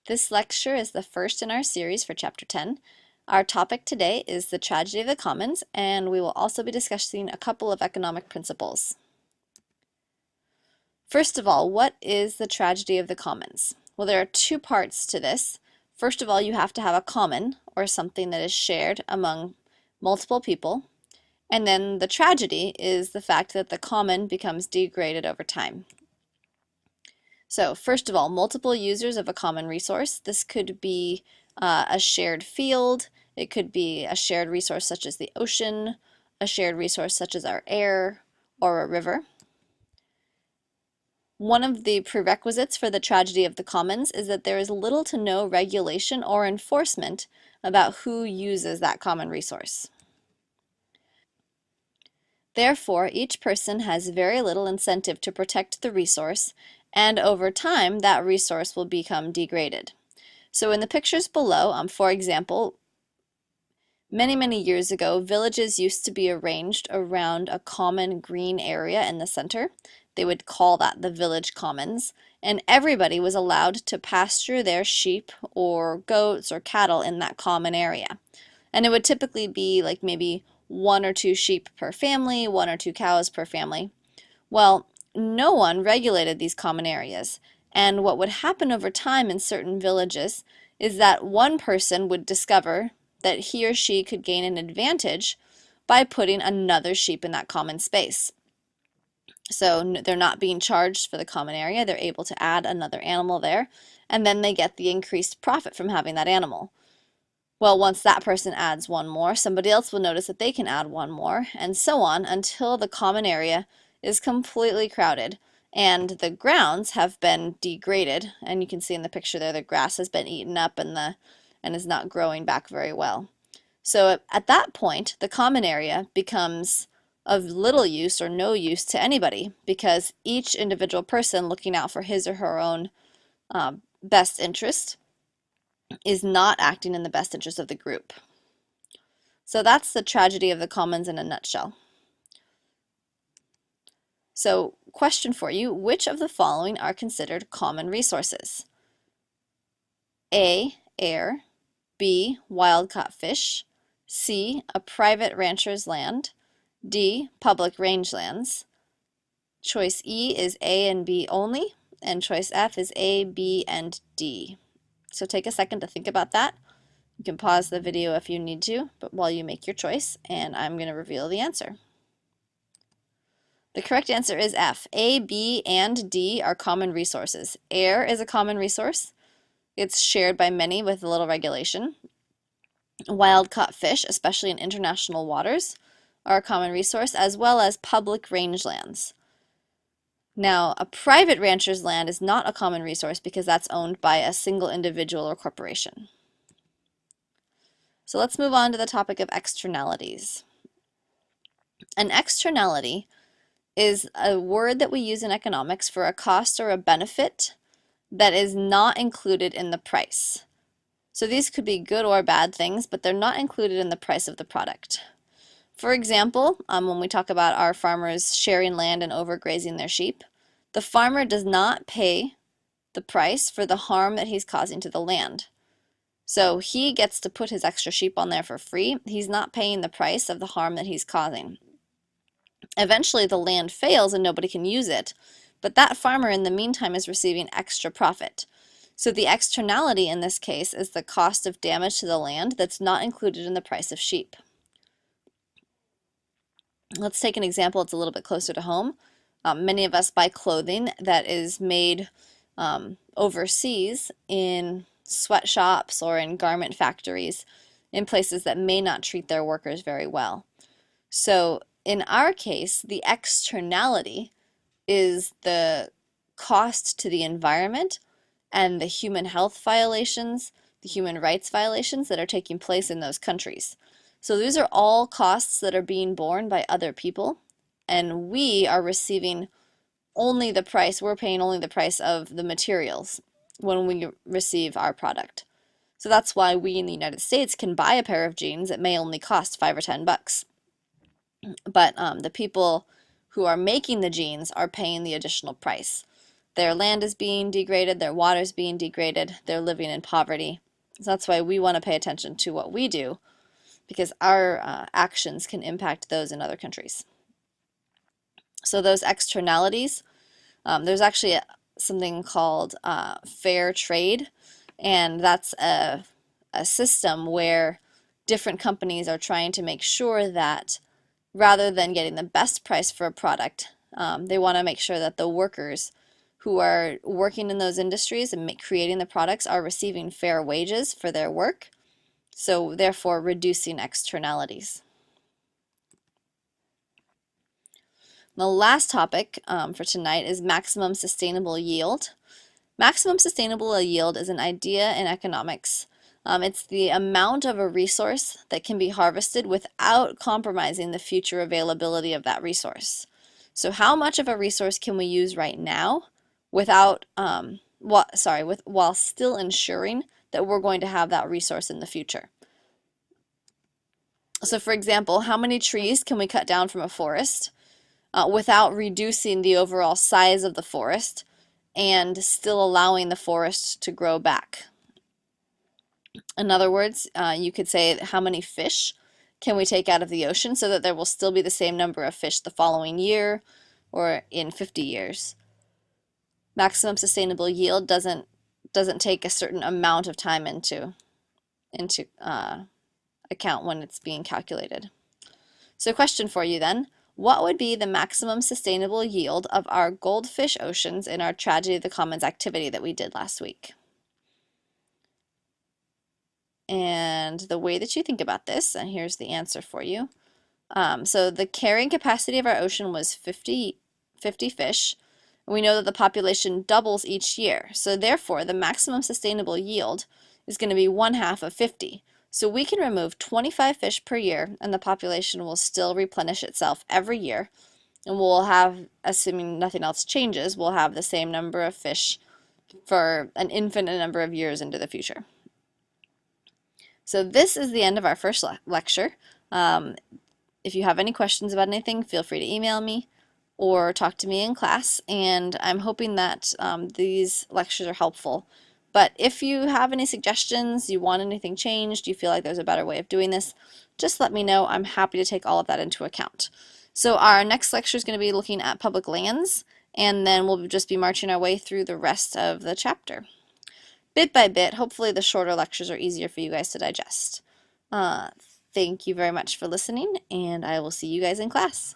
This lecture is the first in our series for Chapter 10. Our topic today is the tragedy of the commons, and we will also be discussing a couple of economic principles. First of all, what is the tragedy of the commons? Well, there are two parts to this. First of all, you have to have a common, or something that is shared among multiple people. And then the tragedy is the fact that the common becomes degraded over time. So first of all, multiple users of a common resource. This could be a shared field. It could be a shared resource such as the ocean, a shared resource such as our air, or a river. One of the prerequisites for the tragedy of the commons is that there is little to no regulation or enforcement about who uses that common resource. Therefore, each person has very little incentive to protect the resource, and over time, that resource will become degraded. So in the pictures below, for example, many years ago, villages used to be arranged around a common green area in the center. They would call that the village commons, and everybody was allowed to pasture their sheep or goats or cattle in that common area. And it would typically be like maybe 1 or 2 sheep per family, 1 or 2 cows per family. Well, no one regulated these common areas, and what would happen over time in certain villages is that one person would discover that he or she could gain an advantage by putting another sheep in that common space. So they're not being charged for the common area, they're able to add another animal there, and then they get the increased profit from having that animal. Well, once that person adds one more, somebody else will notice that they can add one more, and so on until the common area is completely crowded and the grounds have been degraded. And you can see in the picture there the grass has been eaten up and is not growing back very well. So at that point, the common area becomes of little use or no use to anybody because each individual person looking out for his or her own best interest is not acting in the best interest of the group. So that's the tragedy of the commons in a nutshell. So, question for you, which of the following are considered common resources? A, air, B, wild-caught fish, C, a private rancher's land, D, public rangelands. Choice E is A and B only, and choice F is A, B, and D. So take a second to think about that. You can pause the video if you need to, but while you make your choice, and I'm going to reveal the answer. The correct answer is F. A, B, and D are common resources. Air is a common resource. It's shared by many with little regulation. Wild-caught fish, especially in international waters, are a common resource, as well as public rangelands. Now, a private rancher's land is not a common resource because that's owned by a single individual or corporation. So let's move on to the topic of externalities. An externality is a word that we use in economics for a cost or a benefit that is not included in the price. So these could be good or bad things, but they're not included in the price of the product. For example, when we talk about our farmers sharing land and overgrazing their sheep, the farmer does not pay the price for the harm that he's causing to the land. So he gets to put his extra sheep on there for free. He's not paying the price of the harm that he's causing. Eventually the land fails and nobody can use it, but that farmer in the meantime is receiving extra profit. So the externality in this case is the cost of damage to the land that's not included in the price of sheep. Let's take an example that's a little bit closer to home. Many of us buy clothing that is made overseas in sweatshops or in garment factories in places that may not treat their workers very well. So in our case, the externality is the cost to the environment and the human health violations, the human rights violations that are taking place in those countries. So these are all costs that are being borne by other people, and we are receiving only the price, we're paying only the price of the materials when we receive our product. So that's why we in the United States can buy a pair of jeans that may only cost $5 or $10. But the people who are making the jeans are paying the additional price. their land is being degraded, their water is being degraded, they're living in poverty. So that's why we want to pay attention to what we do, because our actions can impact those in other countries. So those externalities, there's actually something called fair trade, and that's a system where different companies are trying to make sure that rather than getting the best price for a product, they want to make sure that the workers who are working in those industries and creating the products are receiving fair wages for their work, so therefore reducing externalities. The last topic for tonight is maximum sustainable yield. Maximum sustainable yield is an idea in economics. It's the amount of a resource that can be harvested without compromising the future availability of that resource. So how much of a resource can we use right now without, while still ensuring that we're going to have that resource in the future? So for example, how many trees can we cut down from a forest without reducing the overall size of the forest and still allowing the forest to grow back? In other words, you could say how many fish can we take out of the ocean so that there will still be the same number of fish the following year or in 50 years. Maximum sustainable yield doesn't take a certain amount of time into account when it's being calculated. So question for you then, what would be the maximum sustainable yield of our goldfish oceans in our Tragedy of the Commons activity that we did last week? And the way that you think about this, and here's the answer for you. So the carrying capacity of our ocean was 50 fish. We know that the population doubles each year. So therefore, the maximum sustainable yield is going to be 1/2 of 50. So we can remove 25 fish per year, and the population will still replenish itself every year. And we'll have, assuming nothing else changes, we'll have the same number of fish for an infinite number of years into the future. So this is the end of our first lecture. If you have any questions about anything, feel free to email me or talk to me in class, and I'm hoping that these lectures are helpful. But if you have any suggestions, you want anything changed, you feel like there's a better way of doing this, just let me know. I'm happy to take all of that into account. So our next lecture is going to be looking at public lands, and then we'll just be marching our way through the rest of the chapter. Bit by bit, hopefully the shorter lectures are easier for you guys to digest. Thank you very much for listening, and I will see you guys in class.